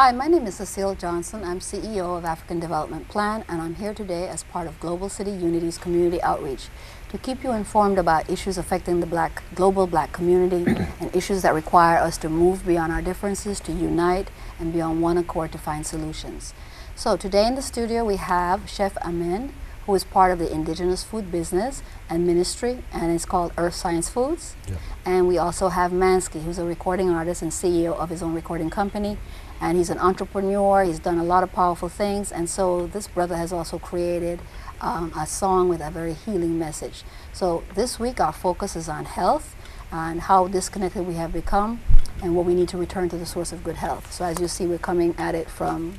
Hi, my name is Cecile Johnson. I'm CEO of African Development Plan, and I'm here today as part of Global City Unity's community outreach to keep you informed about issues affecting the global black community and issues that require us to move beyond our differences, to unite, and be on one accord to find solutions. So today in the studio we have Chef Amin, who is part of the indigenous food business and ministry, and it's called Earth Science Foods. Yeah. And we also have Manski, who's a recording artist and CEO of his own recording company. And he's an entrepreneur. He's done a lot of powerful things. And so this brother has also created a song with a very healing message. So this week our focus is on health and how disconnected we have become and what we need to return to the source of good health. So as you see, we're coming at it from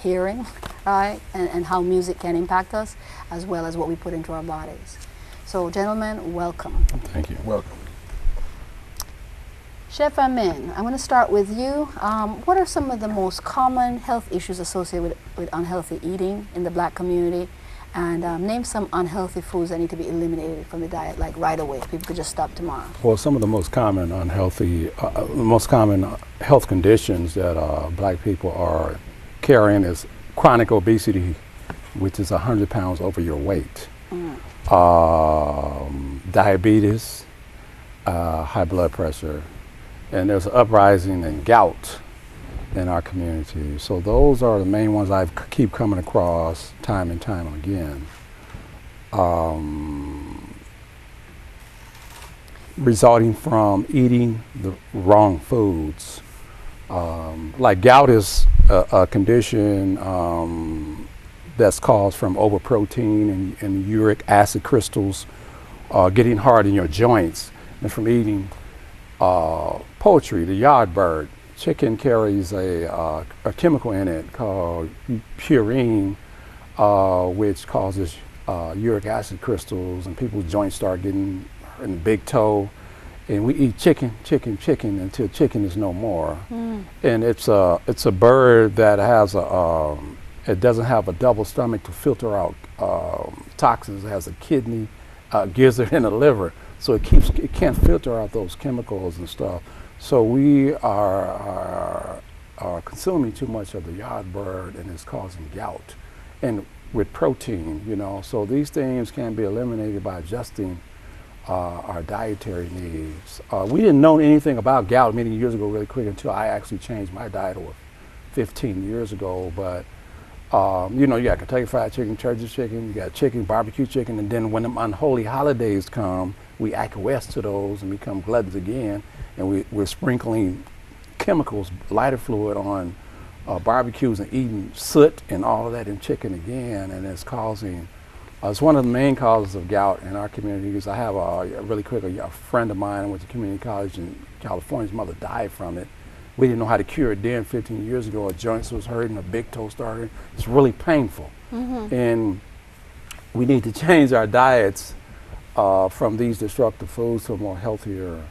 hearing, right? And how music can impact us, as well as what we put into our bodies. So gentlemen, welcome. Thank you. Welcome. Chef Amin, I'm going to start with you. What are some of the most common health issues associated with unhealthy eating in the black community? And name some unhealthy foods that need to be eliminated from the diet, like right away. People could just stop tomorrow. Well, some of the most common health conditions that black people are carrying is chronic obesity, which is 100 pounds over your weight. Diabetes, high blood pressure, and there's an uprising in gout in our community. So those are the main ones I keep coming across time and time again. Resulting from eating the wrong foods. Like gout is a condition that's caused from overprotein and uric acid crystals getting hard in your joints, and from eating poultry, the yard bird. Chicken carries a chemical in it called purine, which causes uric acid crystals, and people's joints start getting in the big toe. And we eat chicken until chicken is no more. And it's a bird that has it doesn't have a double stomach to filter out toxins. It has a kidney, gizzard, and a liver, so it can't filter out those chemicals and stuff. So we are consuming too much of the yard bird, and it's causing gout. And with protein, so these things can be eliminated by adjusting our dietary needs. We didn't know anything about gout many years ago really quick until I actually changed my diet over 15 years ago. But you got Kentucky Fried Chicken, church's chicken, you got chicken, barbecue chicken, and then when the unholy holidays come, we acquiesce to those and become gluttons again, and we're sprinkling chemicals, lighter fluid on barbecues and eating soot and all of that in chicken again, and it's causing, it's one of the main causes of gout in our community. Because I have a friend of mine who went to community college in California. His mother died from it. We didn't know how to cure it then. 15 years ago, her joints was hurting, her big toe started. It's really painful. And we need to change our diets from these destructive foods to a more healthier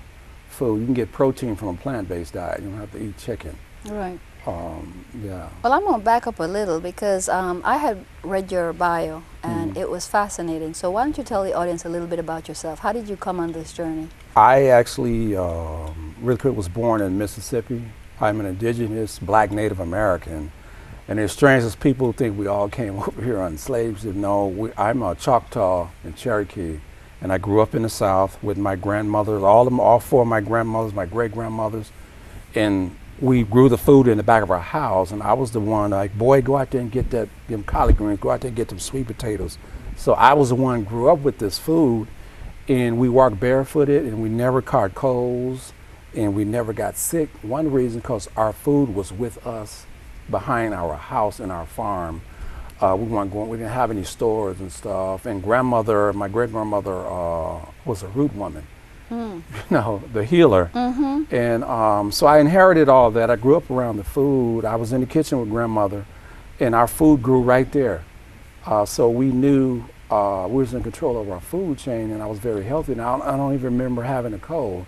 food. You can get protein from a plant-based diet. You don't have to eat chicken. Right. Yeah. Well, I'm going to back up a little because I had read your bio and it was fascinating. So why don't you tell the audience a little bit about yourself? How did you come on this journey? I actually really quick was born in Mississippi. I'm an indigenous black Native American. And as strange as people think we all came over here on slaves, no, I'm a Choctaw and Cherokee. And I grew up in the South with my grandmothers, all four of my grandmothers, my great-grandmothers. And we grew the food in the back of our house, and I was the one like, boy, go out there and get them collard greens, go out there and get them sweet potatoes. So I was the one who grew up with this food, and we walked barefooted, and we never caught colds, and we never got sick. One reason, because our food was with us behind our house and our farm. We didn't have any stores and stuff. And my great-grandmother was a root woman. The healer. And so I inherited all that. I grew up around the food. I was in the kitchen with grandmother, and our food grew right there. So we knew we was in control of our food chain, and I was very healthy. Now I don't even remember having a cold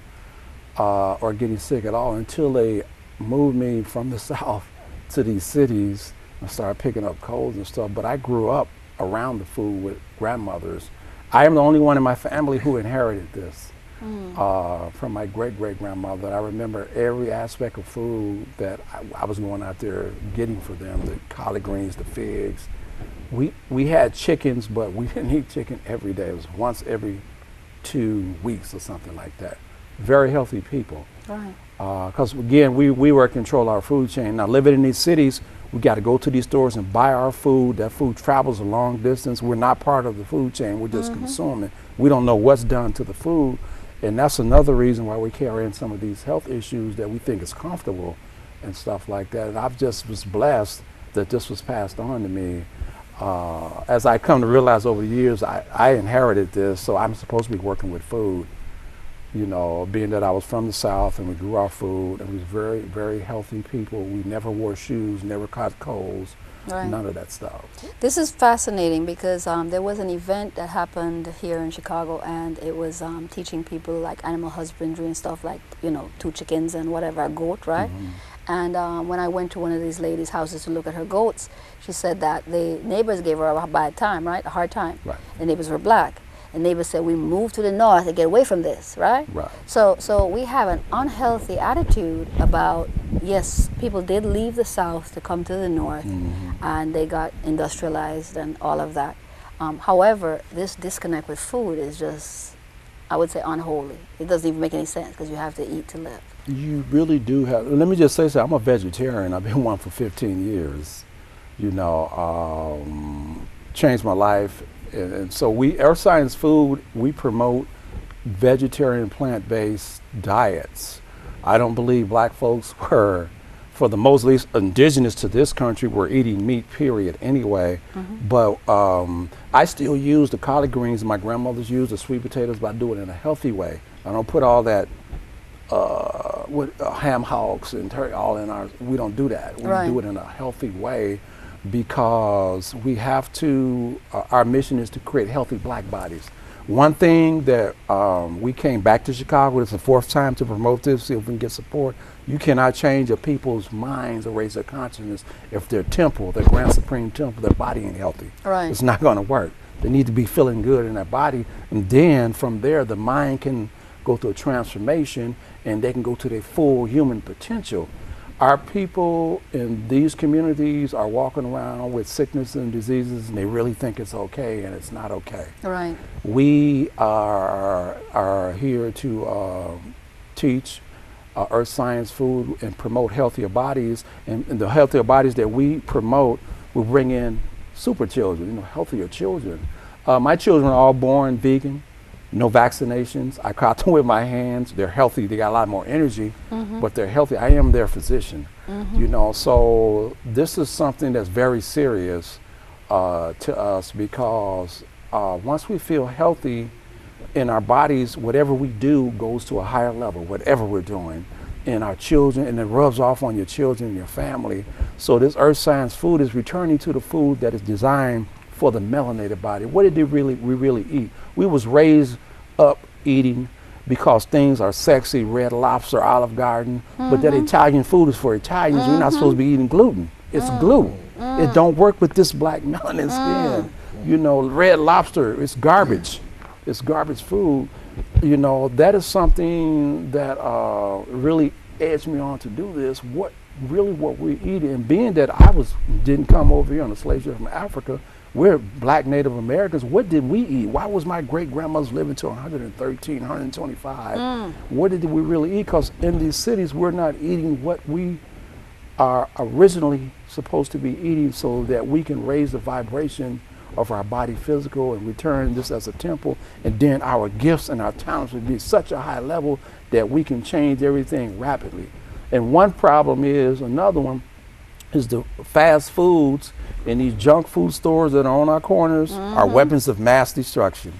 or getting sick at all until they moved me from the South to these cities and started picking up colds and stuff. But I grew up around the food with grandmothers. I am the only one in my family who inherited this. from my great-great-grandmother. I remember every aspect of food that I was going out there getting for them, the collard greens, the figs. We had chickens, but we didn't eat chicken every day. It was once every 2 weeks or something like that. Very healthy people. Right. Because again, we were control our food chain. Now living in these cities, we got to go to these stores and buy our food. That food travels a long distance. We're not part of the food chain. We're just consuming. We don't know what's done to the food. And that's another reason why we carry in some of these health issues that we think is comfortable and stuff like that. And I've just was blessed that this was passed on to me. As I come to realize over the years, I inherited this, so I'm supposed to be working with food. You know, being that I was from the South and we grew our food, and we was very, very healthy people. We never wore shoes, never caught colds, none of that stuff. This is fascinating because there was an event that happened here in Chicago, and it was teaching people like animal husbandry and stuff, like, you know, 2 chickens and whatever, a goat, right? And when I went to one of these ladies' houses to look at her goats, she said that the neighbors gave her a bad time, right? A hard time. Right. The neighbors were black. The neighbors said, we moved to the north to get away from this, right? Right. So we have an unhealthy attitude about, yes, people did leave the South to come to the north, and they got industrialized and all of that. However, this disconnect with food is just, I would say, unholy. It doesn't even make any sense because you have to eat to live. You really do have. Let me just say so. I'm a vegetarian. I've been one for 15 years. You know, changed my life. And so Earth Science Food, we promote vegetarian, plant-based diets. I don't believe black folks were, for the most least indigenous to this country, were eating meat, period, anyway. But I still use the collard greens my grandmothers used, the sweet potatoes, but I do it in a healthy way. I don't put all that ham hocks and turkey all in our, we don't do that. We do it in a healthy way, because we have to, our mission is to create healthy black bodies. One thing that we came back to Chicago, it's the 4th time to promote this, see if we can get support. You cannot change a people's minds or raise their consciousness if their temple, their grand supreme temple, their body ain't healthy. Right. It's not gonna work. They need to be feeling good in their body, and then from there the mind can go through a transformation and they can go to their full human potential. Our people in these communities are walking around with sickness and diseases, and they really think it's okay, and it's not okay. Right. We are here to teach Earth Science Food and promote healthier bodies, and the healthier bodies that we promote will bring in super children, you know, healthier children. My children are all born vegan. No vaccinations. I caught them with my hands. They're healthy. They got a lot more energy, but they're healthy. I am their physician, you know. So this is something that's very serious to us, because once we feel healthy in our bodies, whatever we do goes to a higher level, whatever we're doing. And our children, and it rubs off on your children and your family. So this Earth Science Food is returning to the food that is designed for the melanated body. What did we really eat? We was raised up eating because things are sexy, Red Lobster, Olive Garden, but that Italian food is for Italians. We're not supposed to be eating gluten. It's gluten. It don't work with this black melanin skin. You know, Red Lobster, it's garbage. It's garbage food. You know, that is something that really edged me on to do this. What we eat, and being that didn't come over here on a slave ship from Africa, we're black Native Americans. What did we eat? Why was my great-grandmothers living to 113, 125? What did we really eat? Because in these cities, we're not eating what we are originally supposed to be eating, so that we can raise the vibration of our body physical and return this as a temple. And then our gifts and our talents would be such a high level that we can change everything rapidly. And one problem is, another one, is the fast foods and these junk food stores that are on our corners are weapons of mass destruction.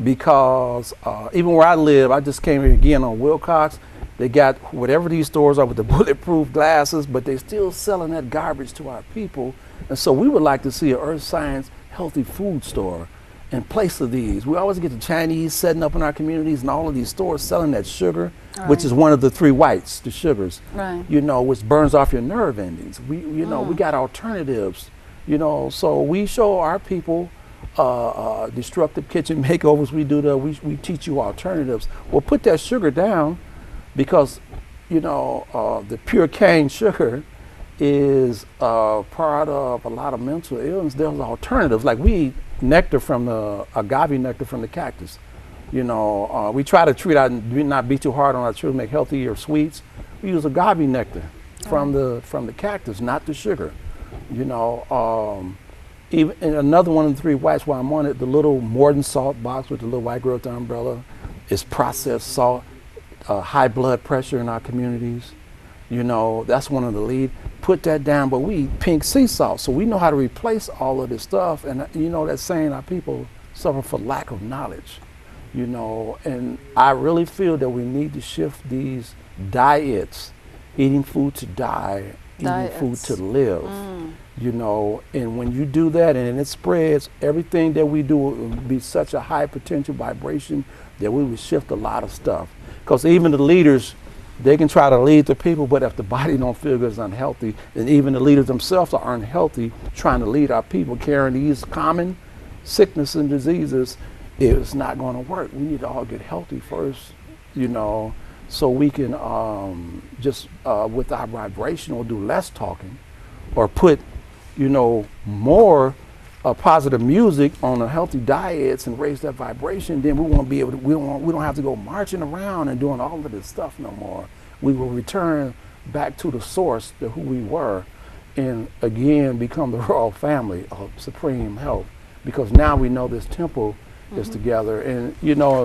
Because even where I live, I just came here again on Wilcox, they got whatever these stores are with the bulletproof glasses, but they're still selling that garbage to our people. And so we would like to see an Earth Science healthy food store in place of these. We always get the Chinese setting up in our communities and all of these stores selling that sugar, which is one of the 3 whites, the sugars, you know, which burns off your nerve endings. We got alternatives, you know, so we show our people destructive kitchen makeovers we do, we teach you alternatives. Well, put that sugar down, because the pure cane sugar is part of a lot of mental illness. There's alternatives, like we eat nectar from the agave nectar from the cactus. We try to not be too hard on our children, make healthier sweets. We use agave nectar from the cactus, not the sugar. Even and another one of the 3 whites, while I'm on it, the little Morton salt box with the little white girl with the umbrella is processed salt. High blood pressure in our communities, that's one of the lead. Put that down, but we eat pink sea salt, so we know how to replace all of this stuff. And that saying, our people suffer for lack of knowledge, and I really feel that we need to shift these diets, eating food to die, eating food to live. And when you do that and it spreads, everything that we do will be such a high potential vibration that we will shift a lot of stuff. Because even the leaders, they can try to lead the people, but if the body don't feel good, it's unhealthy. And even the leaders themselves are unhealthy, trying to lead our people, carrying these common sickness and diseases. It's not going to work. We need to all get healthy first, so we can just with our vibration, or do less talking, or put, more positive music on a healthy diets and raise that vibration. Then we won't be able to. We don't have to go marching around and doing all of this stuff no more. We will return back to the source, to who we were, and again become the royal family of supreme health. Because now we know this temple is together, and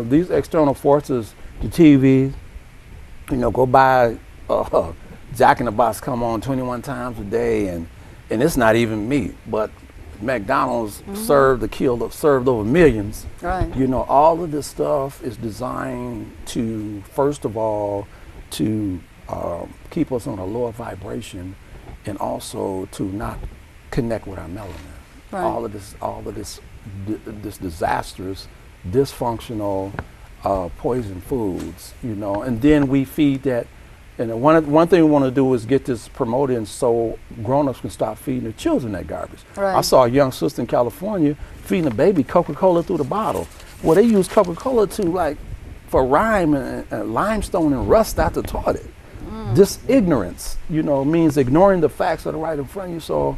these external forces, the TV, go by Jack in the Box come on 21 times a day, and it's not even meat, but McDonald's served over millions. Right. All of this stuff is designed to, first of all, to keep us on a lower vibration, and also to not connect with our melanin. Right. All of this disastrous, dysfunctional, poison foods, and then we feed that. And one thing we want to do is get this promoted, and so grown-ups can stop feeding their children that garbage. Right. I saw a young sister in California feeding a baby Coca-Cola through the bottle. Well, they use Coca-Cola for rhyme and limestone and rust out the toilet. This ignorance, means ignoring the facts that are right in front of you. So,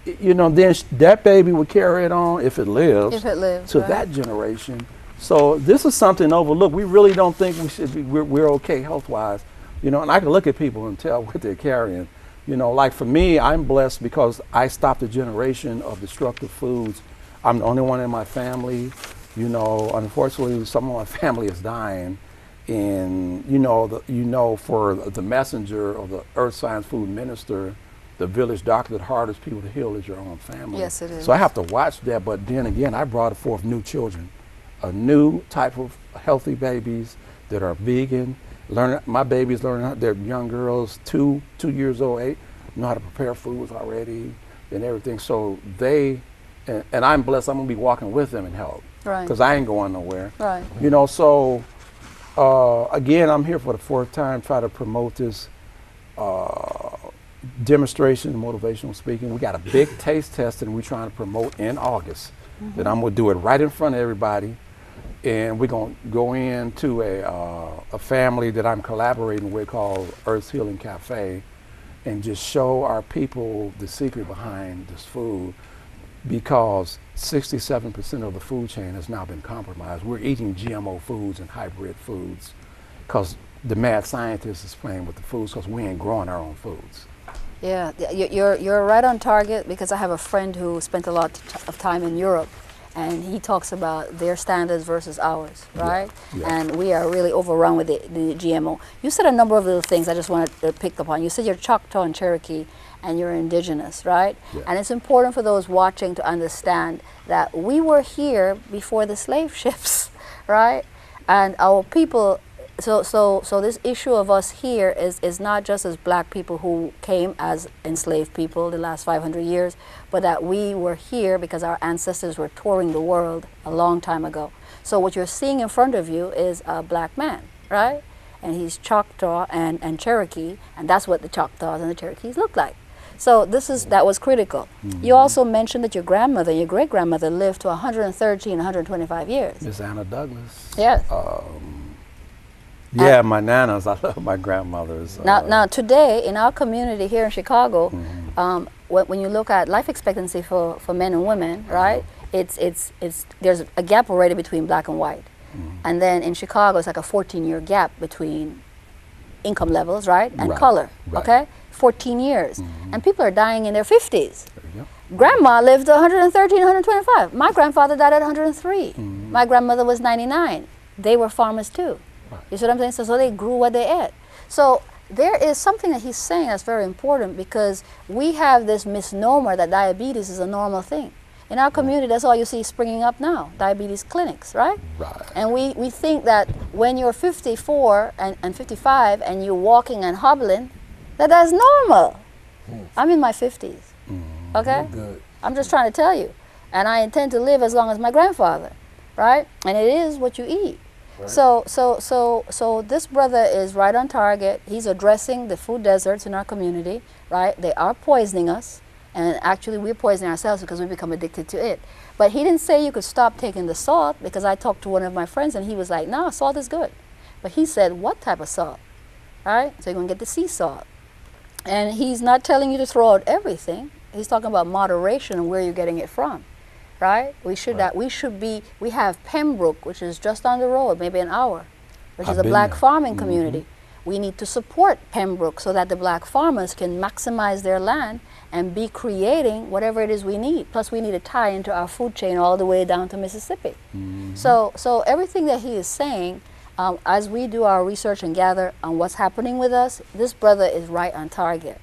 then that baby will carry it on, if it lives, to that generation. So this is something overlooked. We really don't think we should be. We're okay health-wise. And I can look at people and tell what they're carrying. Like for me, I'm blessed because I stopped a generation of destructive foods. I'm the only one in my family. Unfortunately, some of my family is dying. And, for the messenger of the earth science food minister, the village doctor, the hardest people to heal is your own family. Yes, it is. So I have to watch that. But then again, I brought forth new children, a new type of healthy babies that are vegan. My babies learning, they're young girls, 2 years old, 8, know how to prepare foods already and everything. So and I'm blessed, I'm gonna be walking with them in health. Right. Because I ain't going nowhere. Right. So again, I'm here for the 4th time, try to promote this demonstration and motivational speaking. We got a big taste test and we're trying to promote in August. That I'm gonna do it right in front of everybody. And we're going to go into a family that I'm collaborating with called Earth's Healing Cafe, and just show our people the secret behind this food, because 67% of the food chain has now been compromised. We're eating GMO foods and hybrid foods because the mad scientist is playing with the foods, because we ain't growing our own foods. Yeah, you're right on target, because I have a friend who spent a lot of time in Europe. And he talks about their standards versus ours, right? Yeah. And we are really overrun with the GMO. You said a number of little things I just wanted to pick up on. You said you're Choctaw and Cherokee, and you're indigenous, right? Yeah. And it's important for those watching to understand that we were here before the slave ships, right? And our people, so this issue of us here is not just as black people who came as enslaved people the last 500 years, but that we were here because our ancestors were touring the world a long time ago. So what you're seeing in front of you is a black man, right? And he's Choctaw and Cherokee, and that's what the Choctaws and the Cherokees look like. So that was critical. You also mentioned that your grandmother, your great grandmother, lived to 113, 125 years. Miss Anna Douglas. Yes. Yeah, my nanas. I love my grandmothers. Now today in our community here in Chicago, when you look at life expectancy for men and women, right? It's there's a gap already between black and white, and then in Chicago it's like a 14-year gap between income levels, right, and color. Okay, 14 years, and people are dying in their 50s. Grandma lived to 113, 125. My grandfather died at 103. My grandmother was 99. They were farmers too. You see what I'm saying? So they grew what they ate. So there is something that he's saying that's very important, because we have this misnomer that diabetes is a normal thing. In our community, that's all you see springing up now, diabetes clinics, right? And we think that when you're 54 and 55 and you're walking and hobbling, that's normal. I'm in my 50s, okay? I'm just trying to tell you. And I intend to live as long as my grandfather, right? And it is what you eat. Right. So this brother is right on target. He's addressing the food deserts in our community, right? They are poisoning us, and actually we're poisoning ourselves because we become addicted to it. But he didn't say you could stop taking the salt, because I talked to one of my friends and he was like, no, salt is good. But he said, what type of salt? All right, so you're gonna get the sea salt. And he's not telling you to throw out everything. He's talking about moderation and where you're getting it from. Right? We have Pembroke, which is just on the road, maybe an hour, which is a black farming community. We need to support Pembroke so that the black farmers can maximize their land and be creating whatever it is we need. Plus we need to tie into our food chain all the way down to Mississippi. So everything that he is saying, as we do our research and gather on what's happening with us, this brother is right on target.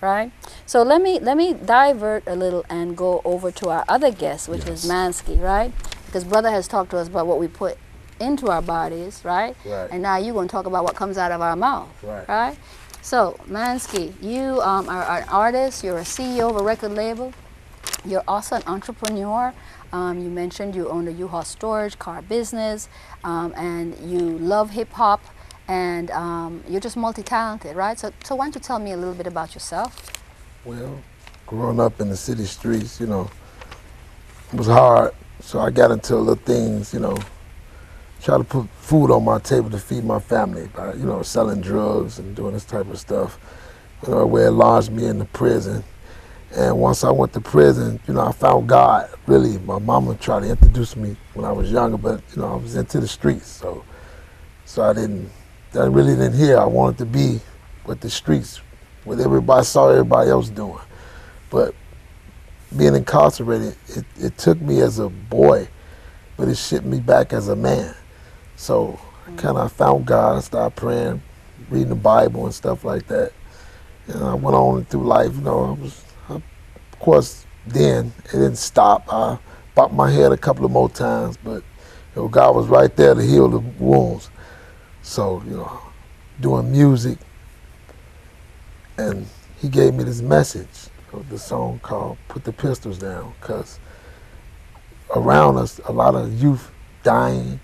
Right? So let me divert a little and go over to our other guest, which is Manski, right? Because brother has talked to us about what we put into our bodies, right? And now you're going to talk about what comes out of our mouth, right? So Manski, you are an artist, you're a CEO of a record label, you're also an entrepreneur. You mentioned you own a U-Haul storage car business, and you love hip hop. And you're just multi-talented, right? So why don't you tell me a little bit about yourself? Well, growing up in the city streets, you know, it was hard. So I got into little things, you know, try to put food on my table to feed my family by, you know, selling drugs and doing this type of stuff. You know, where it launched me into prison. And once I went to prison, you know, I found God. Really, my mama tried to introduce me when I was younger, but, you know, I was into the streets. So I really didn't hear. I wanted to be with the streets, what everybody saw everybody else doing. But being incarcerated, it took me as a boy, but it shipped me back as a man. So I kind of found God, I started praying, reading the Bible and stuff like that. And I went on through life, you know, of course, then it didn't stop. I bopped my head a couple of more times, but you know, God was right there to heal the wounds. So, you know, doing music, and he gave me this message of the song called Put the Pistols Down, because around us, a lot of youth dying,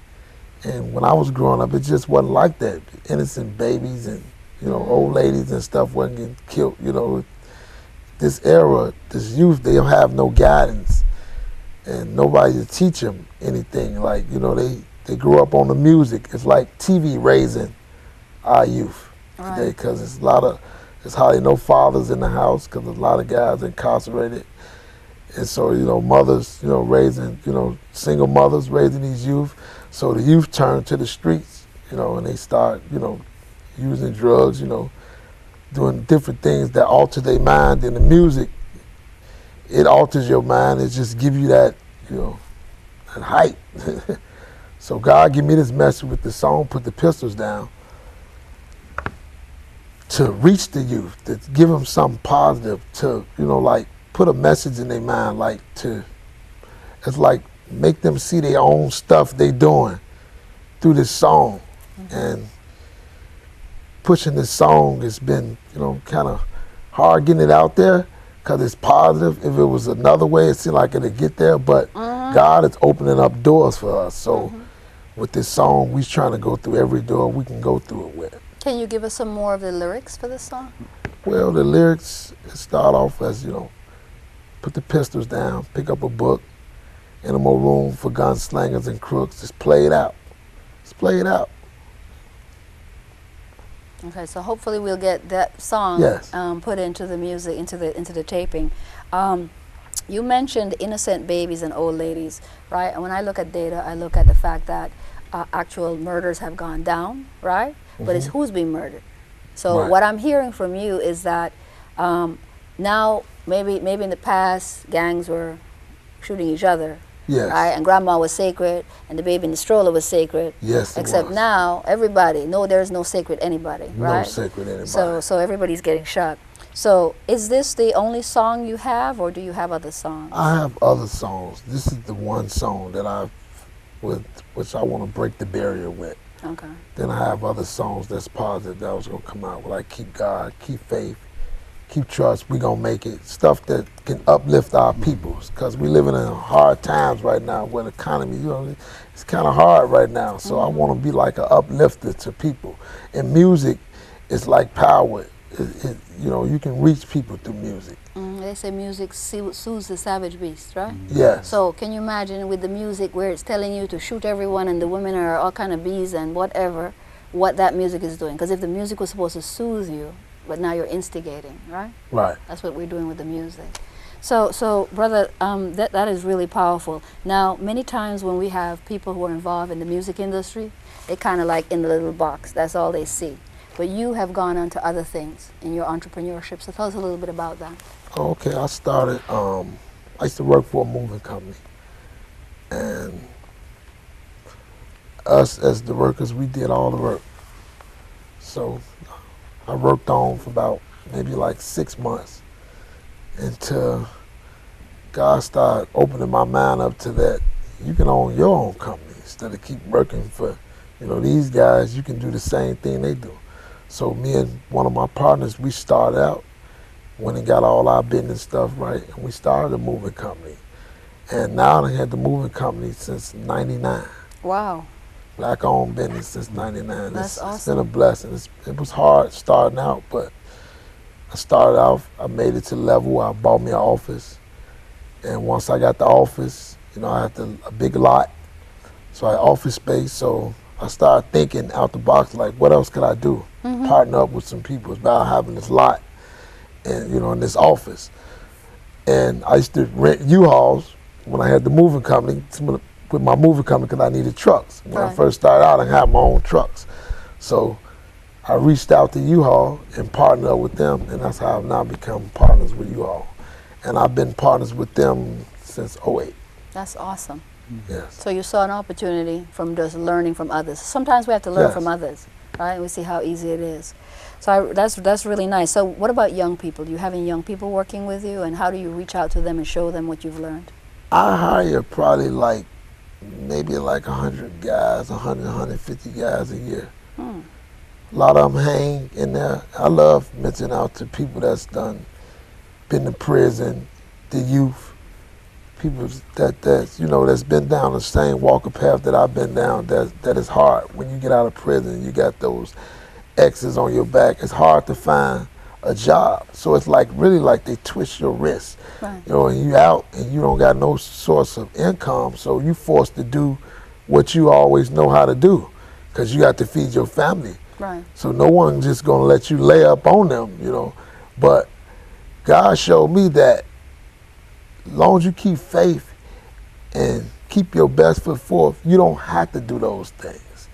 and when I was growing up, it just wasn't like that. Innocent babies and, you know, old ladies and stuff wasn't getting killed, you know. This era, this youth, they don't have no guidance, and nobody to teach them anything. Like, you know, they grew up on the music. It's like TV raising our youth today, because it's hardly no fathers in the house, because a lot of guys incarcerated. And so, you know, mothers, you know, raising, you know, single mothers raising these youth. So the youth turn to the streets, you know, and they start, you know, using drugs, you know, doing different things that alter their mind. And the music, it alters your mind. It just gives you that, you know, that hype. So God gave me this message with the song, Put the Pistols Down, to reach the youth, to give them something positive, to, you know, like put a message in their mind, like it's like make them see their own stuff they doing through this song. And pushing this song has been, you know, kind of hard getting it out there, because it's positive. If it was another way, it seemed like it'd get there, but God is opening up doors for us. So with this song, we're trying to go through every door we can go through it with. Can you give us some more of the lyrics for this song? Well, the lyrics start off as, you know, put the pistols down, pick up a book, ain't no more room for gunslingers and crooks. Just play it out. Just play it out. Okay, so hopefully we'll get that song Yes. put into the music, into the taping. You mentioned innocent babies and old ladies, right? And when I look at data, I look at the fact that actual murders have gone down, right? But it's who's being murdered. So Right. what I'm hearing from you is that now maybe in the past gangs were shooting each other, Yes. right? And grandma was sacred, and the baby in the stroller was sacred. Yes, it Except was. now everybody, no, there's no sacred anybody, No right? sacred anybody. So everybody's getting shot. So is this the only song you have, or do you have other songs? I have other songs. This is the one song that which I want to break the barrier with. Okay. Then I have other songs that's positive that was gonna come out, like keep God, keep faith, keep trust. We gonna make it. Stuff that can uplift our peoples, cause we living in hard times right now, where the economy, you know, it's kind of hard right now. So I want to be like an uplifter to people. And music is like power. You know, you can reach people through music. They say music soothes the savage beast, right? Yes. So can you imagine with the music where it's telling you to shoot everyone and the women are all kind of bees and whatever, what that music is doing? Because if the music was supposed to soothe you, but now you're instigating, right? Right. That's what we're doing with the music. So brother, that is really powerful. Now, many times when we have people who are involved in the music industry, they kind of like in the little box. That's all they see. But you have gone on to other things in your entrepreneurship. So tell us a little bit about that. Okay, I started, I used to work for a moving company. And us as the workers, we did all the work. So I worked on for about maybe like 6 months until God started opening my mind up to that you can own your own company instead of keep working for, you know, these guys. You can do the same thing they do. So me and one of my partners, we started out, went and got all our business stuff right, and we started a moving company. And now I had the moving company since '99. Wow. Black-owned business since '99. That's It's awesome. been a blessing. It was hard starting out, but I started off, I made it to the level where I bought me an office. And once I got the office, you know, I had a big lot, so I had office space. So I started thinking out the box, like, what else could I do? Partner up with some people. It's about having this lot and, you know, in this office. And I used to rent U-Hauls when I had the moving company, with my moving company, because I needed trucks. When I Right. first started out, I had my own trucks. So I reached out to U-Haul and partnered up with them, and that's how I've now become partners with U-Haul. And I've been partners with them since '08. That's awesome. Yes. So you saw an opportunity from just learning from others. Sometimes we have to learn Yes. from others, right? We see how easy it is. So that's really nice. So what about young people? Do you have any young people working with you, and how do you reach out to them and show them what you've learned? I hire probably like maybe like 100 guys, 100, 150 guys a year. A lot of them hang in there. I love mentioning out to people that's been to prison, the youth, people that's you know, that's been down the same walk of path that I've been down. That is hard. When you get out of prison, you got those X's on your back. It's hard to find a job. So it's like really like they twist your wrist. Right. You know, and you out and you don't got no source of income, so you forced to do what you always know how to do, because you got to feed your family. Right. So no one's just gonna let you lay up on them, you know. But God showed me that as long as you keep faith and keep your best foot forth, you don't have to do those things.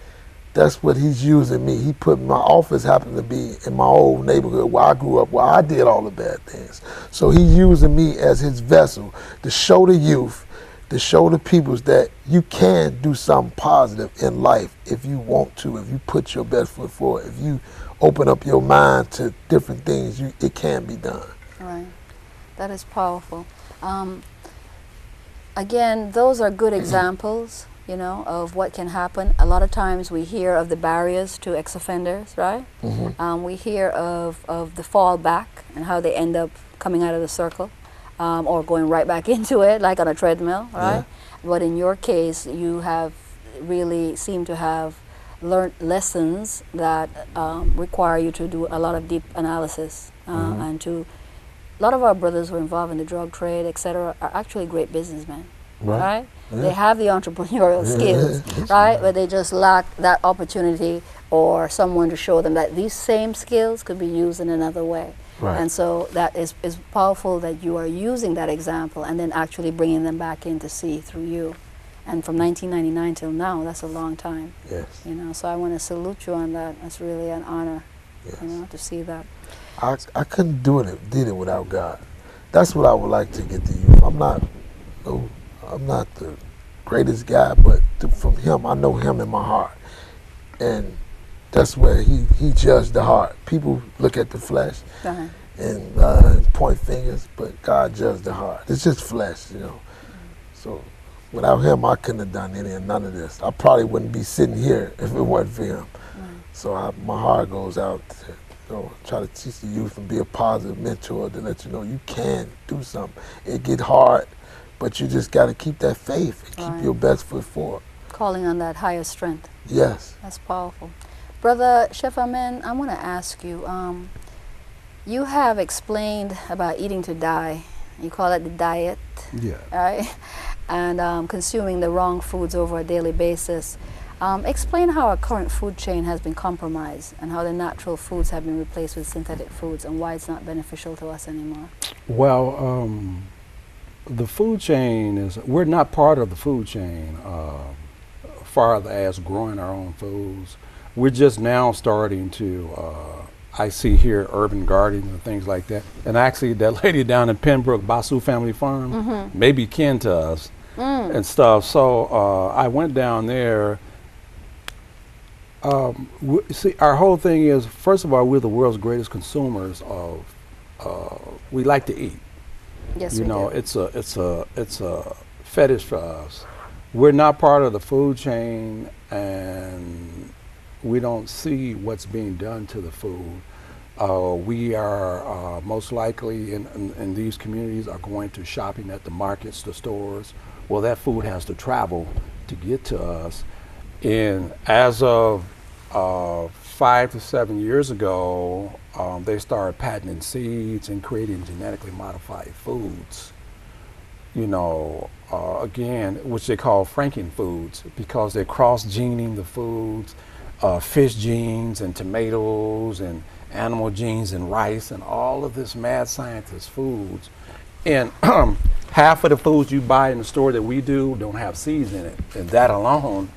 That's what he's using me. He put my office happened to be in my old neighborhood where I grew up, where I did all the bad things. So he's using me as his vessel to show the youth, to show the peoples that you can do something positive in life if you want to, if you put your best foot forward, if you open up your mind to different things, it can be done. Right. That is powerful. Again, those are good examples, you know, of what can happen. A lot of times we hear of the barriers to ex-offenders, right? We hear of the fallback and how they end up coming out of the circle or going right back into it, like on a treadmill, right? Yeah. But in your case, you have really seemed to have learned lessons that require you to do a lot of deep analysis and to. A lot of our brothers who are involved in the drug trade, etc., are actually great businessmen, right? Yeah. They have the entrepreneurial skills, right? But they just lack that opportunity or someone to show them that these same skills could be used in another way. Right. And so that is powerful that you are using that example and then actually bringing them back in to see through you. And from 1999 till now, that's a long time. Yes. You know, so I want to salute you on that. That's really an honor, Yes. you know, to see that. I couldn't did it without God. That's what I would like to get to you. I'm not the greatest guy, but from him, I know him in my heart. And that's where he judged the heart. People look at the flesh and point fingers, but God judged the heart. It's just flesh, you know. So without him, I couldn't have done none of this. I probably wouldn't be sitting here if it wasn't for him. So my heart goes out to try to teach the youth and be a positive mentor to let you know you can do something. It get hard, but you just got to keep that faith and keep your best foot forward. Calling on that higher strength. Yes. That's powerful. Brother Chef Amen, I want to ask you, you have explained about eating to die. You call it the diet. Yeah. Right? And consuming the wrong foods over a daily basis. Explain how our current food chain has been compromised and how the natural foods have been replaced with synthetic foods and why it's not beneficial to us anymore. Well, the food chain we're not part of the food chain far as growing our own foods. We're just now starting to, I see here urban gardens and things like that. And actually that lady down in Pembroke, Basu Family Farm, may be kin to us and stuff. So I went down there. See, our whole thing is, first of all, we're the world's greatest consumers of. We like to eat. Yes, you we know, do. it's a fetish for us. We're not part of the food chain, and we don't see what's being done to the food. We are most likely in these communities are going to shopping at the markets, the stores. Well, that food has to travel to get to us. And as of 5 to 7 years ago, they started patenting seeds and creating genetically modified foods. You know, again, which they call Franken foods because they're cross-gening the foods, fish genes and tomatoes and animal genes and rice and all of this mad scientist foods. And half of the foods you buy in the store that we do don't have seeds in it, and that alone.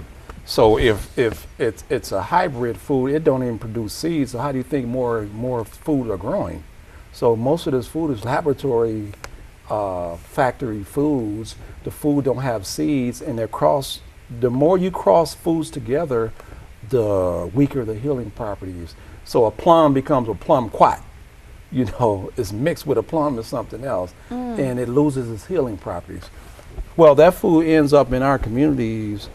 So if it's a hybrid food, it don't even produce seeds. So how do you think more food are growing? So most of this food is laboratory, factory foods. The food don't have seeds, and they're cross. The more you cross foods together, the weaker the healing properties. So a plum becomes a plumquat. You know, it's mixed with a plum or something else, and it loses its healing properties. Well, that food ends up in our communities,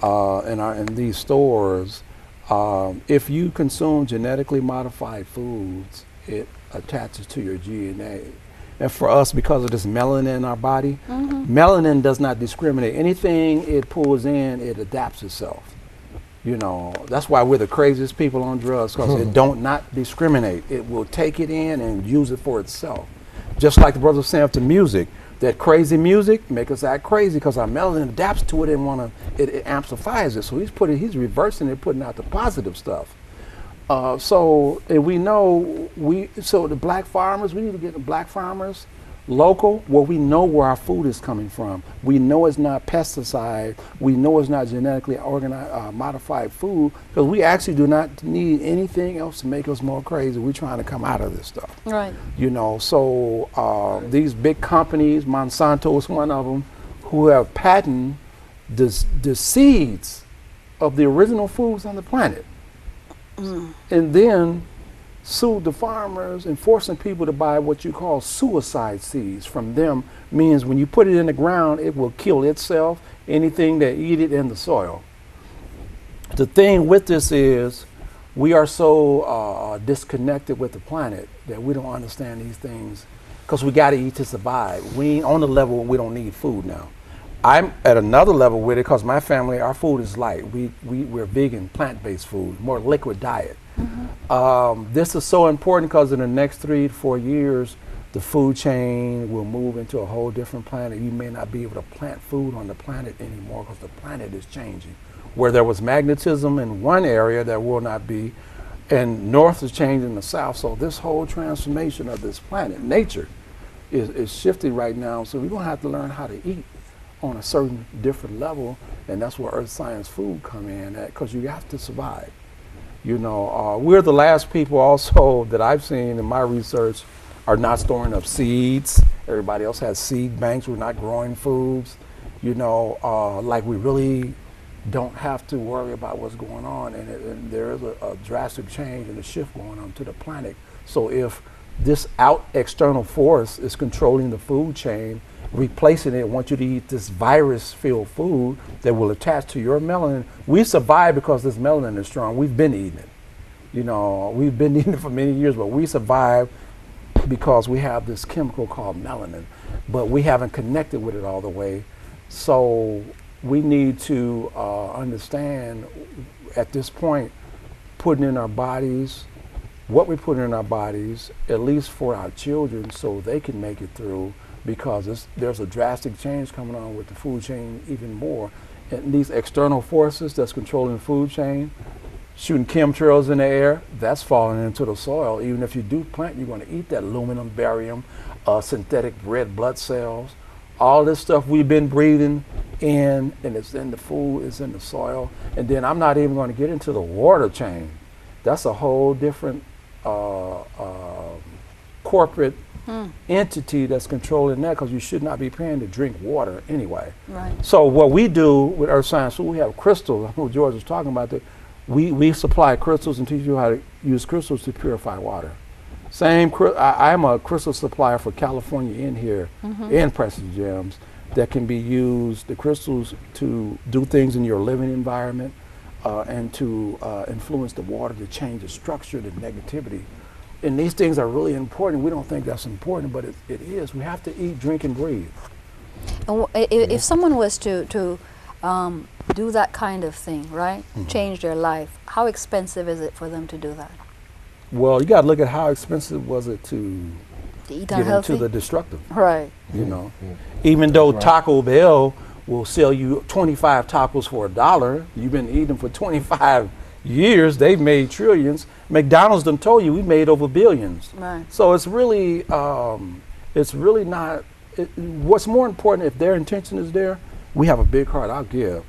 in these stores. If you consume genetically modified foods, it attaches to your DNA. And for us, because of this melanin in our body, melanin does not discriminate. Anything it pulls in, it adapts itself. You know, that's why we're the craziest people on drugs, because it don't not discriminate. It will take it in and use it for itself. Just like the brothers saying to music, that crazy music make us act crazy because our melanin adapts to it and it amplifies it. So he's reversing it, putting out the positive stuff. So we know so the black farmers, we need to get the black farmers local, where we know where our food is coming from. We know it's not pesticide. We know it's not genetically modified food, because we actually do not need anything else to make us more crazy. We're trying to come out of this stuff. Right. You know, so these big companies, Monsanto is one of them, who have patented the seeds of the original foods on the planet. And then sued the farmers and forcing people to buy what you call suicide seeds from them. Means when you put it in the ground, it will kill itself, anything that eat it in the soil. The thing with this is we are so disconnected with the planet that we don't understand these things, because we got to eat to survive. We ain't on the level where we don't need food now. I'm at another level with it because my family, our food is light. We're vegan, plant-based food, more liquid diet. This is so important because in the next 3 to 4 years, the food chain will move into a whole different planet. You may not be able to plant food on the planet anymore because the planet is changing. Where there was magnetism in one area, there will not be. And north is changing the south. So this whole transformation of this planet, nature, is shifting right now. So we're going to have to learn how to eat on a certain different level. And that's where earth science food come in at, because you have to survive. You know, we're the last people also that I've seen in my research are not storing up seeds. Everybody else has seed banks. We're not growing foods. You know, like we really don't have to worry about what's going on. And there is a drastic change and a shift going on to the planet. So if this external force is controlling the food chain, replacing it, want you to eat this virus-filled food that will attach to your melanin. We survive because this melanin is strong. We've been eating it. You know, we've been eating it for many years, but we survive because we have this chemical called melanin, but we haven't connected with it all the way. So we need to understand at this point, putting in our bodies, what we put in our bodies, at least for our children, so they can make it through, because there's a drastic change coming on with the food chain even more. And these external forces that's controlling the food chain, shooting chemtrails in the air, that's falling into the soil. Even if you do plant, you're going to eat that aluminum, barium, synthetic red blood cells. All this stuff we've been breathing in, and it's in the food, it's in the soil. And then I'm not even going to get into the water chain. That's a whole different corporate entity that's controlling that, because you should not be paying to drink water anyway. Right. So what we do with Earth Science Food, we have crystals. I know George was talking about that. We supply crystals and teach you how to use crystals to purify water. I'm a crystal supplier for California in here, in Precious Gems, that can be used, the crystals, to do things in your living environment and to influence the water, to change the structure, the negativity. And these things are really important. We don't think that's important, but it is. We have to eat, drink, and breathe. And if someone was to do that kind of thing, right? Change their life, how expensive is it for them to do that? Well, you got to look at how expensive was it to eat get unhealthy? into the destructive. Right. You know, even though Taco Bell will sell you 25 tacos for $1, you've been eating for 25 years. They've made trillions. McDonald's done told you we made over billions. Right. So it's really not. What's more important, if their intention is there, we have a big heart. I'll give.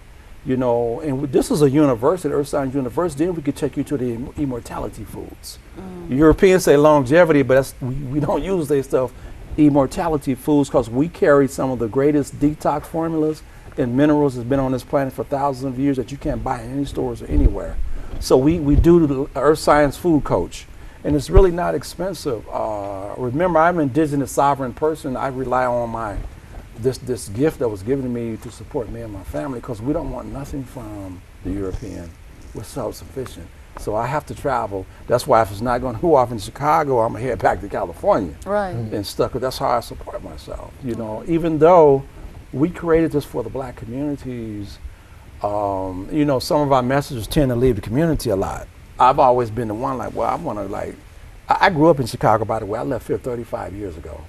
You know, and this is a university, Earth Science University. Then we could take you to the immortality foods. Europeans say longevity, but we don't use their stuff. Immortality foods, because we carry some of the greatest detox formulas and minerals that's been on this planet for thousands of years that you can't buy in any stores or anywhere. So we do the Earth Science Food Coach, and it's really not expensive. Remember, I'm an indigenous sovereign person. I rely on this gift that was given to me to support me and my family, because we don't want nothing from the European. We're self-sufficient. So I have to travel. That's why if it's not going to go off in Chicago, I'm going to head back to California. Right. And stuck. That's how I support myself. You know, even though we created this for the black communities, you know, some of our messages tend to leave the community a lot. I've always been the one like, well, I want to I grew up in Chicago, by the way. I left here 35 years ago.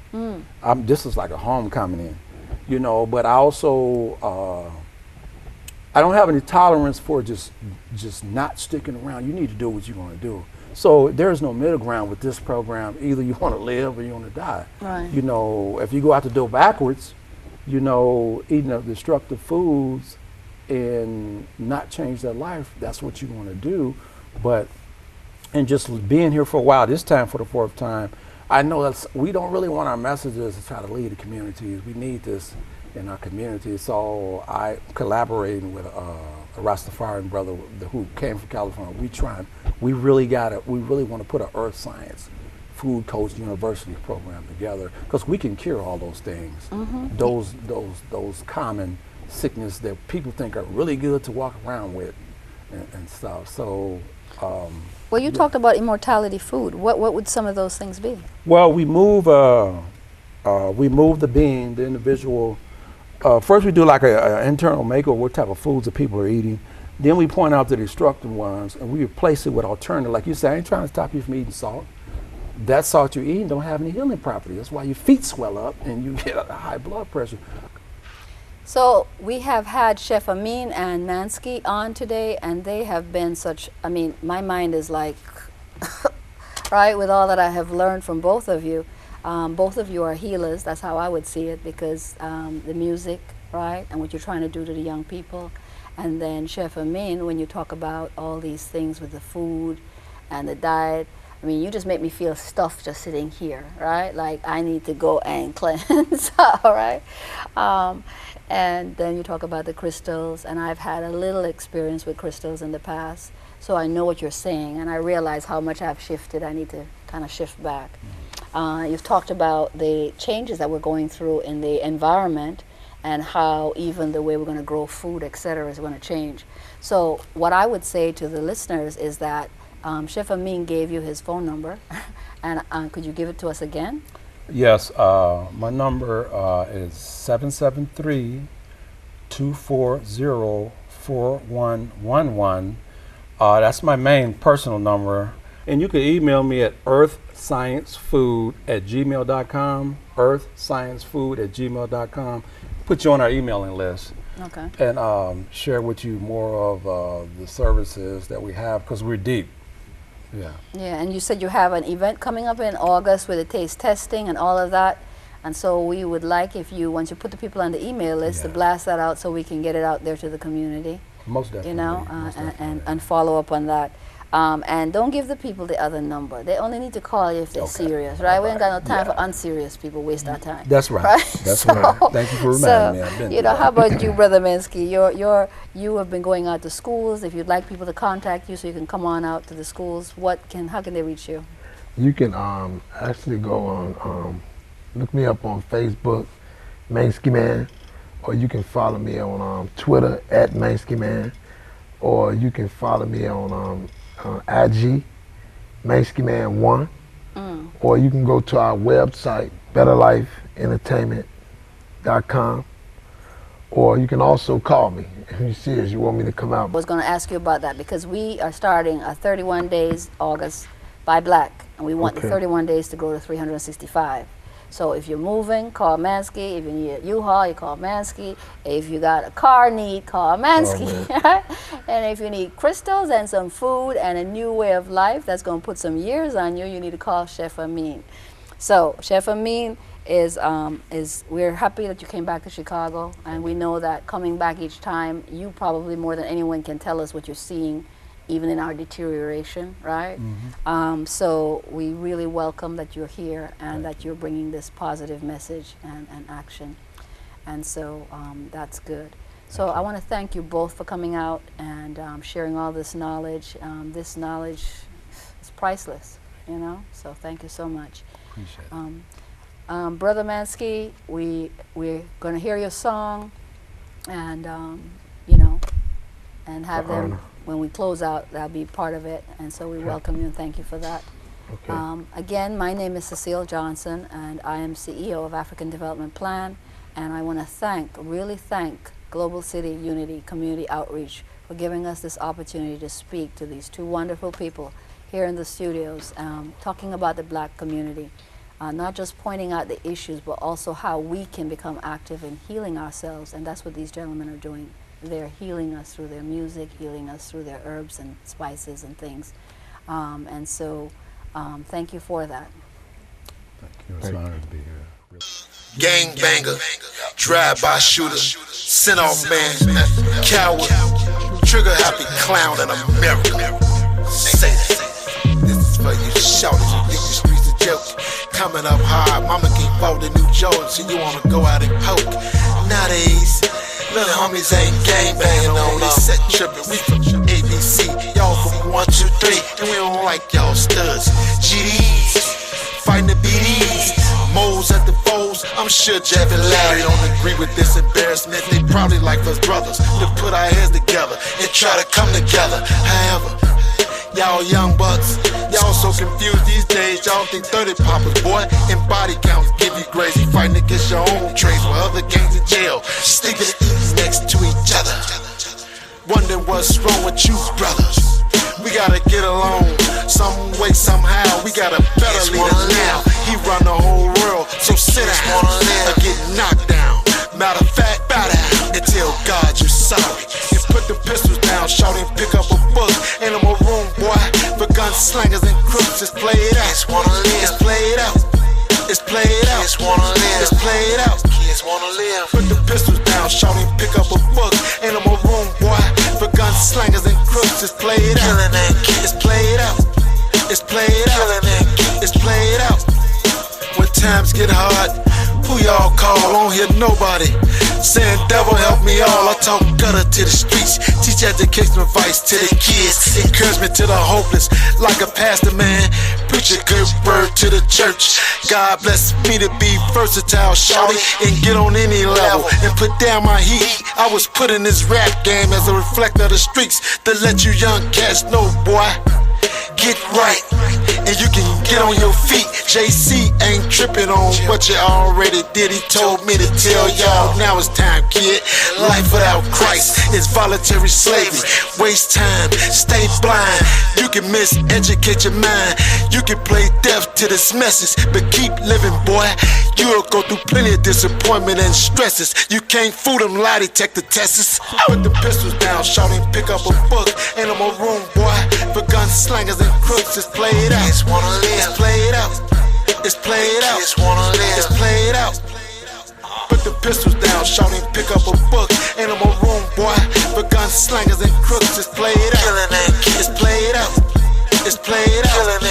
This is like a homecoming in, you know, but I also, I don't have any tolerance for just not sticking around. You need to do what you want to do. So there's no middle ground with this program. Either you want to live or you want to die. Right. You know, if you go out the door backwards, you know, eating the destructive foods and not change their life, that's what you want to do. But, and just being here for a while, this time for the 4th time, I know we don't really want our messages to try to lead the communities. We need this in our community. So I collaborating with a Rastafarian brother who came from California. We really want to put an Earth Science Food Coach University program together, because we can cure all those things, those common sickness that people think are really good to walk around with and stuff. So well, you talked about immortality food. What would some of those things be? Well, we move the being, the individual, first we do like an internal makeover, what type of foods that people are eating. Then we point out the destructive ones, and we replace it with alternative. Like you say, I ain't trying to stop you from eating salt. That salt you're eating don't have any healing properties. That's why your feet swell up and you get a high blood pressure. So we have had Chef Amin and Manski on today, and they have been such, I mean, my mind is like, right, with all that I have learned from both of you. Both of you are healers, that's how I would see it, because the music, right, and what you're trying to do to the young people. And then Chef Amin, when you talk about all these things with the food and the diet, I mean, you just make me feel stuffed just sitting here, right? Like I need to go and cleanse, all right? And then you talk about the crystals, and I've had a little experience with crystals in the past, so I know what you're saying, and I realize how much I've shifted. I need to kind of shift back. You've talked about the changes that we're going through in the environment, and how even the way we're going to grow food, etc., is going to change. So what I would say to the listeners is that Chef Amin gave you his phone number, and could you give it to us again? Yes, my number is 773-240-4111. That's my main personal number. And you can email me at earthsciencefood@gmail.com, earthsciencefood@gmail.com. Put you on our emailing list. Okay. And share with you more of the services that we have, because we're deep. Yeah. Yeah, and you said you have an event coming up in August with the taste testing and all of that. And so we would like if you, once you put the people on the email list, to blast that out so we can get it out there to the community. Most definitely. You know, and follow up on that. And don't give the people the other number. They only need to call you if they're serious, right? We ain't got no time for unserious people. Waste our time. That's right. That's right. Thank you for reminding me. I've been you know, how about you, Brother Manski? You have been going out to schools. If you'd like people to contact you so you can come on out to the schools, how can they reach you? You can actually go on, look me up on Facebook, Manski Man, or you can follow me on Twitter at Manski Man, or you can follow me on IG, Manski Man 1, or you can go to our website, betterlifeentertainment.com, or you can also call me if you're serious, you want me to come out. I was going to ask you about that because we are starting a 31 days August by Black, and we want the 31 days to go to 365. So if you're moving, call Manski. If you need a U-Haul, you call Manski. If you got a car need, call Manski. And if you need crystals and some food and a new way of life that's going to put some years on you, you need to call Chef Amin. So Chef Amin is we're happy that you came back to Chicago, and we know that coming back each time, you probably more than anyone can tell us what you're seeing, even in our deterioration, right? So we really welcome that you're here and that you're bringing this positive message and action. And so that's good. So I want to thank you both for coming out and sharing all this knowledge. This knowledge is priceless, you know? So thank you so much. Appreciate it. Brother Manski, we're going to hear your song and, you know, and have them. When we close out, that'll be part of it, and so we welcome you and thank you for that. Again, my name is Cecile Johnson, and I am CEO of African Development Plan, and I want to really thank Global City Unity Community Outreach for giving us this opportunity to speak to these two wonderful people here in the studios, talking about the Black community, not just pointing out the issues, but also how we can become active in healing ourselves, and that's what these gentlemen are doing. They're healing us through their music, healing us through their herbs and spices and things. And so, thank you for that. Thank you. It's an honor to be here. Gang banger, drive-by shooter, send-off man, coward, trigger-happy clown in America. Say that. This is for you shouters who think the streets a joke. Coming up hard, mama can't afford the new Jordans, so you wanna go out and poke. Nowadays, little homies ain't gang banging on us. Set tripping, we from ABC, y'all from 1, 2, 3, and we don't like y'all studs. GDs, fighting the BDs, moles at the foes. I'm sure Jeff and Larry don't agree with this embarrassment. They probably like us brothers to put our heads together and try to come together. However, y'all young bucks, y'all so confused these days. Y'all think 30 poppers, boy, and body counts give you you crazy, fighting against your own trades while other gangs in jail, sleeping and eating next to each other. Wondering what's wrong with you, brothers. We gotta get along, some way, somehow. We got a better leader now. He run the whole world, so sit down or get knocked down. Matter of fact, bow down and tell God you're sorry. And put the pistols down, shout and pick up a book. Ain't no more room, boy, for gunslingers and crooks. Just play it out. Just play it out. Just play it out. Just play it out. Kids wanna live. Put the pistols down, shout and pick up a book. Ain't no more room, boy, for gunslingers and crooks. Just play it out. Just play it out. Just play it out. Just play it out. When times get hard, who y'all call? I don't hear nobody saying, devil help me all. I talk gutter to the streets, teach educational advice to the kids, encouragement to the hopeless, like a pastor, man. Preach a good word to the church. God bless me to be versatile, shawty, and get on any level and put down my heat. I was put in this rap game as a reflector of the streets to let you young cats know, boy, get right, and you can get on your feet. JC ain't tripping on what you already did. He told me to tell y'all, now it's time, kid. Life without Christ is voluntary slavery. Waste time, stay blind. You can miseducate your mind. You can play deaf to this message, but keep living, boy. You'll go through plenty of disappointment and stresses. You can't fool them lie detector tests. Put the pistols down, shout and pick up a book. Ain't no more room, boy, for gunslingers and crooks. Just play it out. Just play it out. Just play it out. Just play it out. Put the pistols down, shout and pick up a book. Ain't no more room, boy, for gunslingers and crooks. Just play it out. Just play it out. Just play it out.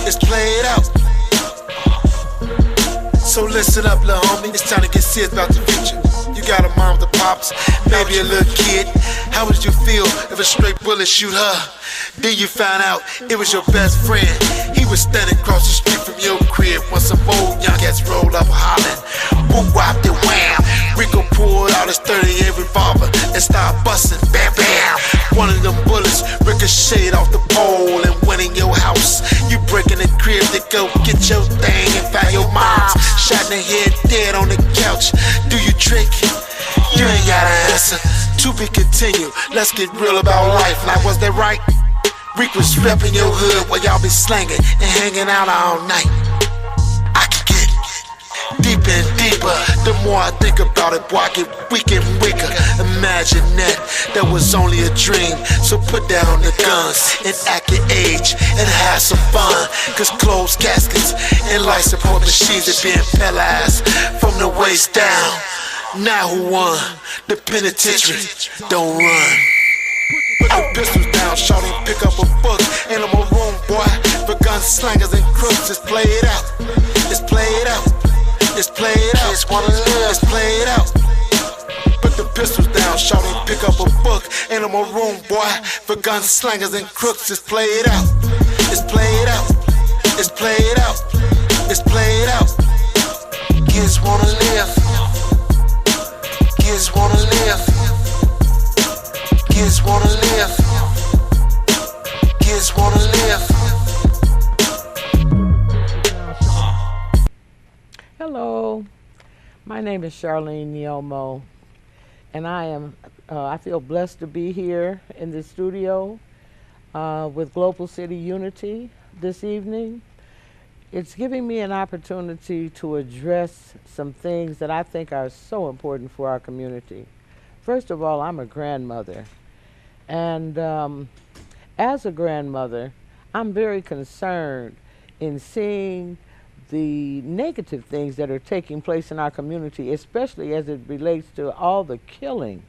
Just play it out. So listen up, little homie. It's time to get serious about the future. You got a mom, the pops, maybe a little kid. How would you feel if a straight bullet shoot her? Then you found out it was your best friend. He was standing across the street from your crib when some old young cats rolled up hollering, whoop whopped and wham. Rico pulled out his 38 revolver and started busting, bam bam. One of them bullets ricocheted off the pole and went in your house. You breaking the crib to go get your thing and found your mom's shot in the head, dead on the couch. Do you trick? You ain't got an answer. To be continued. Let's get real about life. Like, was that right? Rick was repping your hood while y'all be slanging and hanging out all night. I can get deeper and deeper. The more I think about it, boy, I get weaker and weaker. Imagine that was only a dream. So put down the guns and act your age and have some fun. Cause closed caskets and life support machines are being paralyzed from the waist down. Now who won? The penitentiary. Don't run. Put the pistols down, shout and pick up a book. Ain't no more room, boy, for gunslingers and crooks. Just play it out. Just play it out. Just play it out. Just play it out. Put the pistols down, shout and pick up a book. Ain't no more room, boy, for gunslingers and crooks. Just play it out. Just play it out. Just play it out. Just play it out. Kids wanna live. Kids wanna live. Kids wanna live. Kids wanna live. Hello, my name is Charlene Nyomo, and I feel blessed to be here in the studio with Global City Unity this evening. It's giving me an opportunity to address some things that I think are so important for our community. First of all, I'm a grandmother, and as a grandmother, I'm very concerned in seeing the negative things that are taking place in our community, especially as it relates to all the killing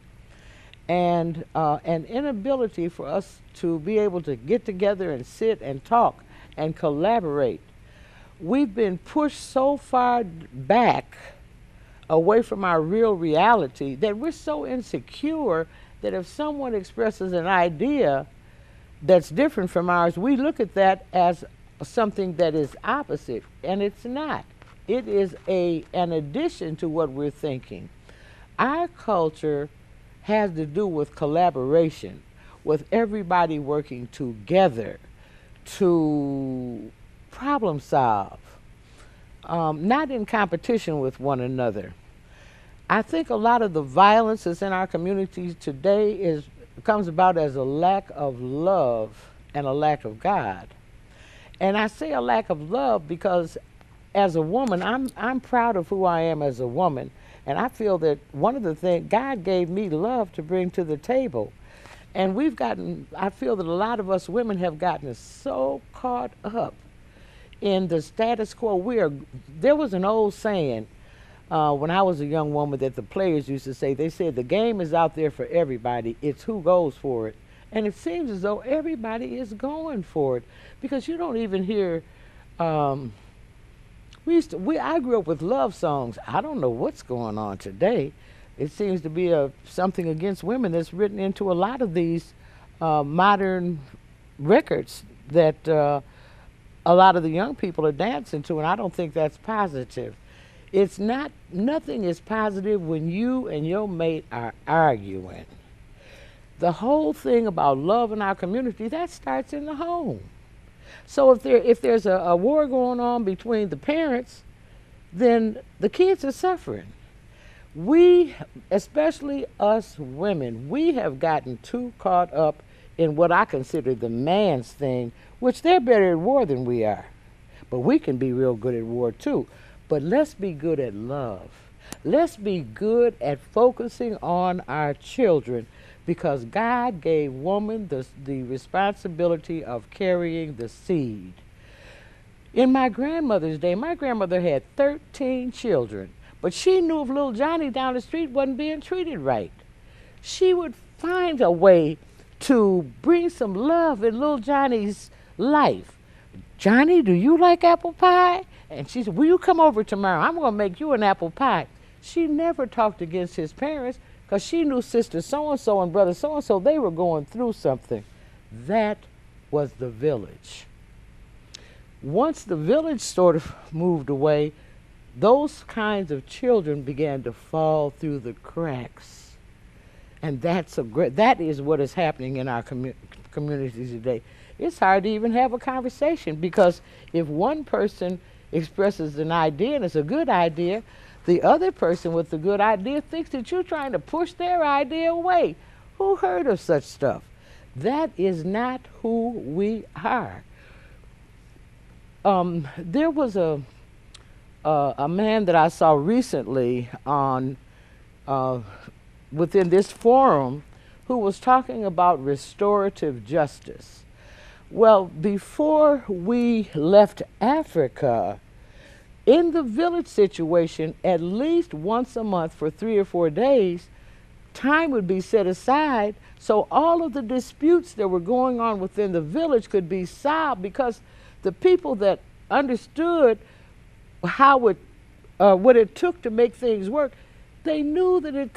and an inability for us to be able to get together and sit and talk and collaborate. We've been pushed so far back away from our real reality that we're so insecure that if someone expresses an idea that's different from ours, we look at that as something that is opposite, and it's not. It is an addition to what we're thinking. Our culture has to do with collaboration, with everybody working together to problem solve. not in competition with one another. I think a lot of the violence that's in our communities today comes about as a lack of love and a lack of God. And I say a lack of love because as a woman, I'm proud of who I am as a woman. And I feel that one of the things, God gave me love to bring to the table. And I feel that a lot of us women have gotten so caught up in the status quo. There was an old saying when I was a young woman that the players used to say. They said the game is out there for everybody. It's who goes for it. And it seems as though everybody is going for it because you don't even hear. I grew up with love songs. I don't know what's going on today. It seems to be something against women that's written into a lot of these modern records that a lot of the young people are dancing to, and I don't think that's positive. Nothing is positive when you and your mate are arguing. The whole thing about love in our community, that starts in the home. So if there's a war going on between the parents, then the kids are suffering. We, especially us women, we have gotten too caught up in what I consider the man's thing, which they're better at war than we are. But we can be real good at war too. But let's be good at love. Let's be good at focusing on our children because God gave woman the responsibility of carrying the seed. In my grandmother's day, my grandmother had 13 children, but she knew if little Johnny down the street wasn't being treated right. She would find a way to bring some love in little Johnny's life. Johnny, do you like apple pie? And she said, will you come over tomorrow? I'm going to make you an apple pie. She never talked against his parents because she knew sister so-and-so and brother so-and-so, they were going through something. That was the village. Once the village sort of moved away, those kinds of children began to fall through the cracks. And that is what is happening in our communities today. It's hard to even have a conversation because if one person expresses an idea and it's a good idea, the other person with the good idea thinks that you're trying to push their idea away. Who heard of such stuff? That is not who we are. There was a man that I saw recently on within this forum who was talking about restorative justice. Well, before we left Africa, in the village situation, at least once a month for 3 or 4 days, time would be set aside so all of the disputes that were going on within the village could be solved because the people that understood what it took to make things work, they knew that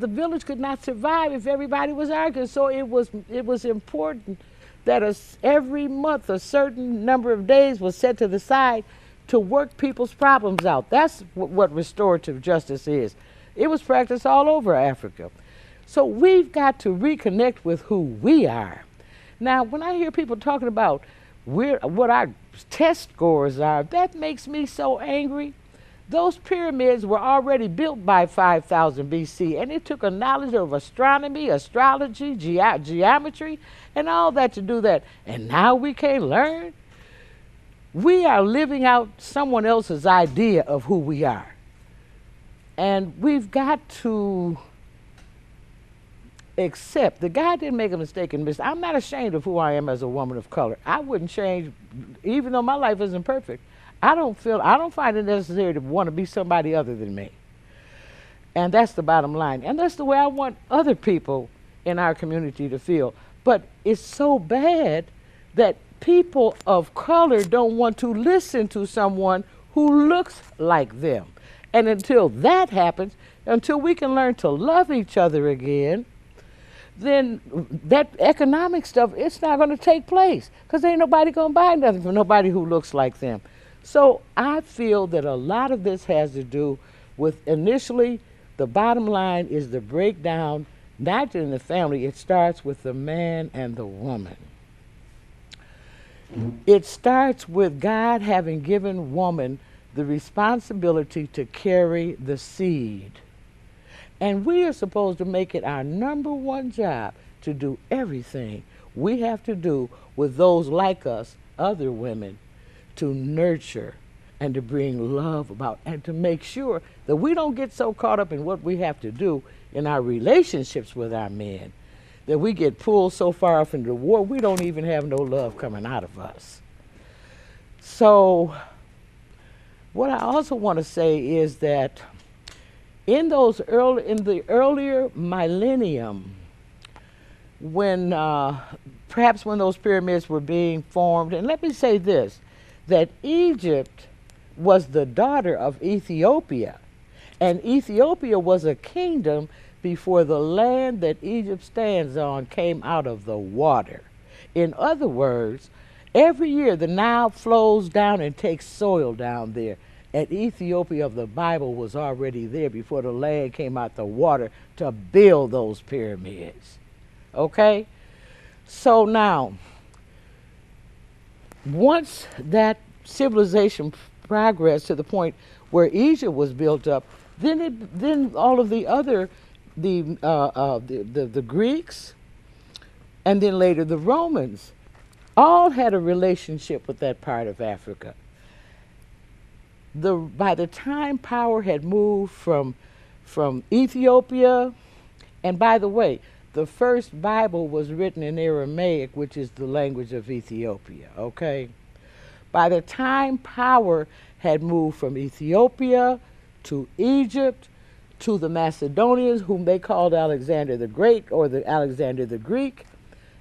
the village could not survive if everybody was arguing. So it was important that every month a certain number of days was set to the side to work people's problems out. That's what restorative justice is. It was practiced all over Africa. So we've got to reconnect with who we are. Now, when I hear people talking about what our test scores are, that makes me so angry. Those pyramids were already built by 5000 BC, and it took a knowledge of astronomy, astrology, geometry, and all that to do that. And now we can't learn? We are living out someone else's idea of who we are. And we've got to accept that God didn't make a mistake in this. I'm not ashamed of who I am as a woman of color. I wouldn't change, even though my life isn't perfect. I don't find it necessary to want to be somebody other than me. And that's the bottom line. And that's the way I want other people in our community to feel. But it's so bad that people of color don't want to listen to someone who looks like them. And until that happens, until we can learn to love each other again, then that economic stuff, it's not going to take place because ain't nobody going to buy nothing from nobody who looks like them. So I feel that a lot of this has to do with initially the bottom line is the breakdown, not in the family, it starts with the man and the woman. It starts with God having given woman the responsibility to carry the seed. And we are supposed to make it our number one job to do everything we have to do with those like us, other women, to nurture and to bring love about and to make sure that we don't get so caught up in what we have to do in our relationships with our men that we get pulled so far off into the war we don't even have no love coming out of us. So what I also want to say is that in the earlier millennium, when perhaps when those pyramids were being formed, and let me say this, that Egypt was the daughter of Ethiopia, and Ethiopia was a kingdom before the land that Egypt stands on came out of the water. In other words, every year the Nile flows down and takes soil down there. And Ethiopia of the Bible was already there before the land came out the water to build those pyramids. Okay? So now, once that civilization progressed to the point where Egypt was built up, then all of the other the Greeks, and then later the Romans, all had a relationship with that part of Africa. By the time power had moved from Ethiopia, and by the way, the first Bible was written in Aramaic, which is the language of Ethiopia, okay? By the time power had moved from Ethiopia to Egypt to the Macedonians, whom they called Alexander the Great or the Alexander the Greek,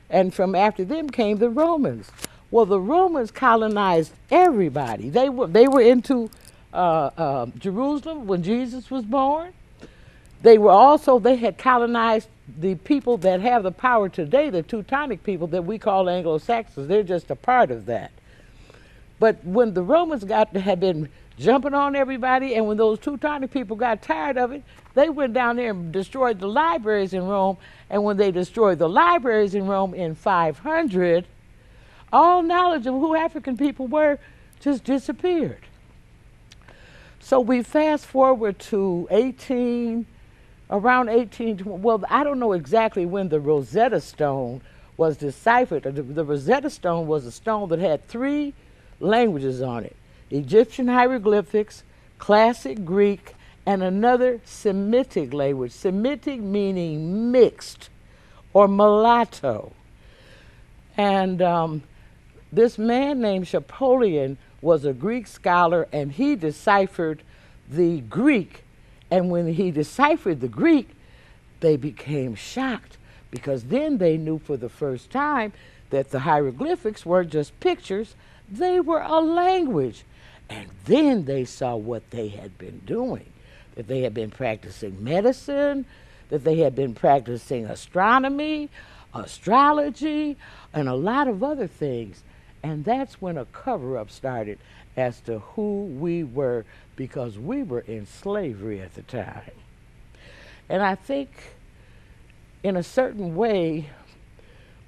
and from after them came the Romans. Well, the Romans colonized everybody. They were into Jerusalem when Jesus was born. They had colonized the people that have the power today, the Teutonic people that we call Anglo-Saxons. They're just a part of that. But when the Romans had been jumping on everybody, and when those Teutonic people got tired of it, they went down there and destroyed the libraries in Rome. And when they destroyed the libraries in Rome in 500, all knowledge of who African people were just disappeared. So we fast forward to around 18, well, I don't know exactly when the Rosetta Stone was deciphered. The Rosetta Stone was a stone that had 3 languages on it: Egyptian hieroglyphics, classic Greek, and another Semitic language. Semitic meaning mixed or mulatto. And this man named Chapolian was a Greek scholar, and he deciphered the Greek. And when he deciphered the Greek, they became shocked, because then they knew for the first time that the hieroglyphics weren't just pictures, they were a language. And then they saw what they had been doing, that they had been practicing medicine, that they had been practicing astronomy, astrology, and a lot of other things. And that's when a cover-up started as to who we were, because we were in slavery at the time. And I think in a certain way,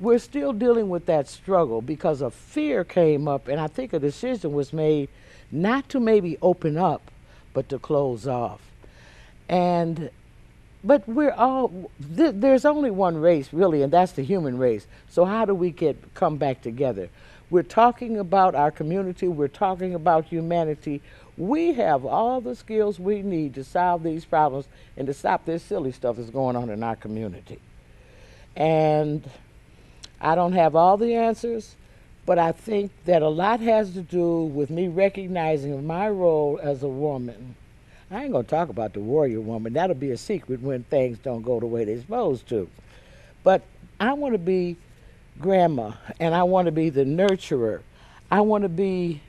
we're still dealing with that struggle, because a fear came up, and I think a decision was made not to maybe open up, but to close off. But we're all, there's only one race really, and that's the human race. So how do we come back together? We're talking about our community, we're talking about humanity. We have all the skills we need to solve these problems and to stop this silly stuff that's going on in our community. And I don't have all the answers, but I think that a lot has to do with me recognizing my role as a woman. I ain't gonna talk about the warrior woman. That'll be a secret when things don't go the way they're supposed to. But I want to be grandma, and I want to be the nurturer. I want to be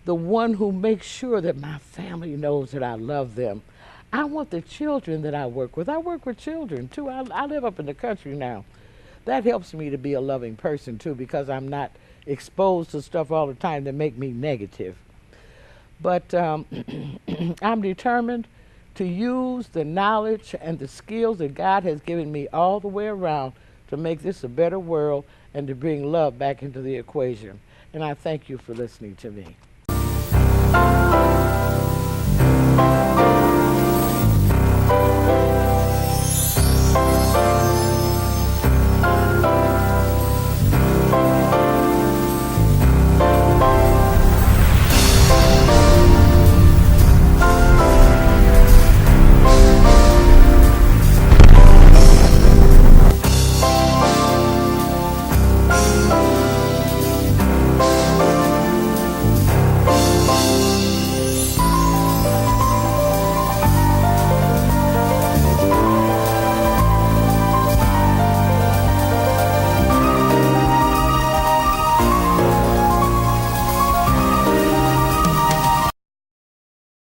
the one who makes sure that my family knows that I love them. I want the children that I work with. I work with children too. I live up in the country now. That helps me to be a loving person too, because I'm not exposed to stuff all the time that make me negative. But I'm determined to use the knowledge and the skills that God has given me all the way around to make this a better world and to bring love back into the equation. And I thank you for listening to me.